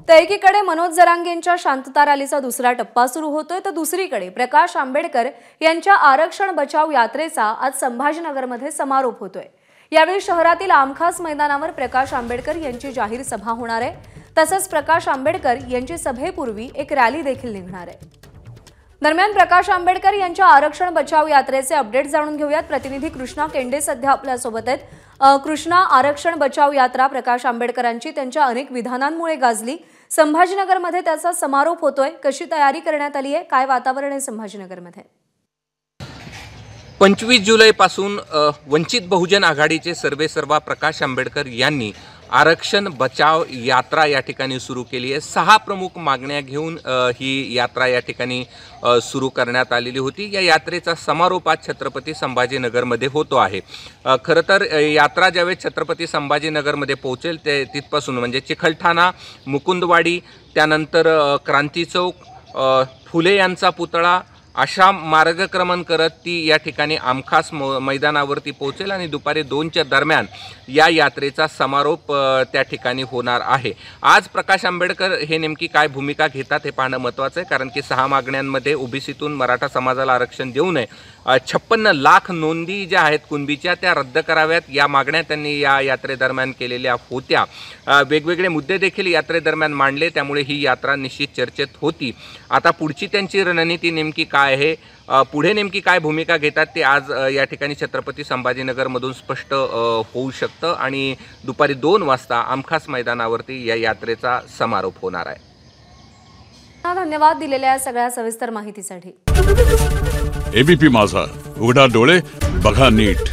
तर एकीकडे मनोज जरांगेंच्या शांतता रॅलीचा दुसरा टप्पा सुरू होतोय, तर दुसरीकडे प्रकाश आंबेडकर यांच्या आरक्षण बचाव यात्रेचा आज संभाजीनगरमध्ये समारोप होतोय। यावेळी शहरातील आमखास मैदानावर प्रकाश आंबेडकर यांची जाहीर सभा होणार आहे। तसंच प्रकाश आंबेडकर यांची सभेपूर्वी एक रॅली देखील निघणार आहे। दरम्यान प्रकाश आंबेडकर यांच्या आरक्षण बचाव यात्रेचे अपडेट जाणून घेऊयात। प्रतिनिधी कृष्णा केंडे सध्या आपल्या सोबत आहेत। कृष्णा, आरक्षण बचाव यात्रा प्रकाश आंबेडकरांची त्यांच्या अनेक विधानांमुळे गाजली, संभाजीनगरमध्ये त्याचा समारोप होतोय, कशी तयारी करण्यात आली आहे, काय वातावरण आहे संभाजीनगरमध्ये? 25 जुलैपासून वंचित बहुजन आघाडीचे सर्वेसर्वा प्रकाश आंबेडकर यांनी आरक्षण बचाव यात्रा या ठिकाणी सुरू केली आहे। 6 प्रमुख मागण्या घेऊन ही यात्रा या ठिकाणी सुरू करण्यात आलेली होती। या यात्रेचा समारोप आज छत्रपती संभाजीनगरमध्ये होतो आहे। खरं तर यात्रा ज्यावेळेस छत्रपती संभाजीनगरमध्ये पोहोचेल ते तिथपासून म्हणजे चिखलठाणा, मुकुंदवाडी, त्यानंतर क्रांती चौक, फुले यांचा पुतळा अशा मार्गक्रमण करत ती या ठिकाणी आमखास मैदानावरती पोहोचेल आणि दुपारी 2च्या दरम्यान या यात्रेचा समारोप त्या ठिकाणी होणार आहे। आज प्रकाश आंबेडकर हे नेमकी काय भूमिका घेतात हे पाहणं महत्त्वाचं आहे, कारण की 6 मागण्यांमध्ये ओबीसीतून मराठा समाजाला आरक्षण देऊ नये, 56 लाख नोंदी ज्या आहेत कुणबीच्या त्या रद्द कराव्यात, या मागण्या त्यांनी या यात्रेदरम्यान केलेल्या होत्या। वेगवेगळे मुद्दे देखील यात्रेदरम्यान मांडले, त्यामुळे ही यात्रा निश्चित चर्चेत होती। आता पुढची त्यांची रणनीती नेमकी काय आहे, पुढे नेमकी काय भूमिका घेतात ते आज या ठिकाणी छत्रपती संभाजीनगरमधून स्पष्ट होऊ शकतं आणि दुपारी 2 वाजता आमखास मैदानावरती या यात्रेचा समारोप होणार आहे। धन्यवाद दिलेल्या सगळ्या सविस्तर माहितीसाठी। एबीपी माझा, उघडा डोळे बघा नीट।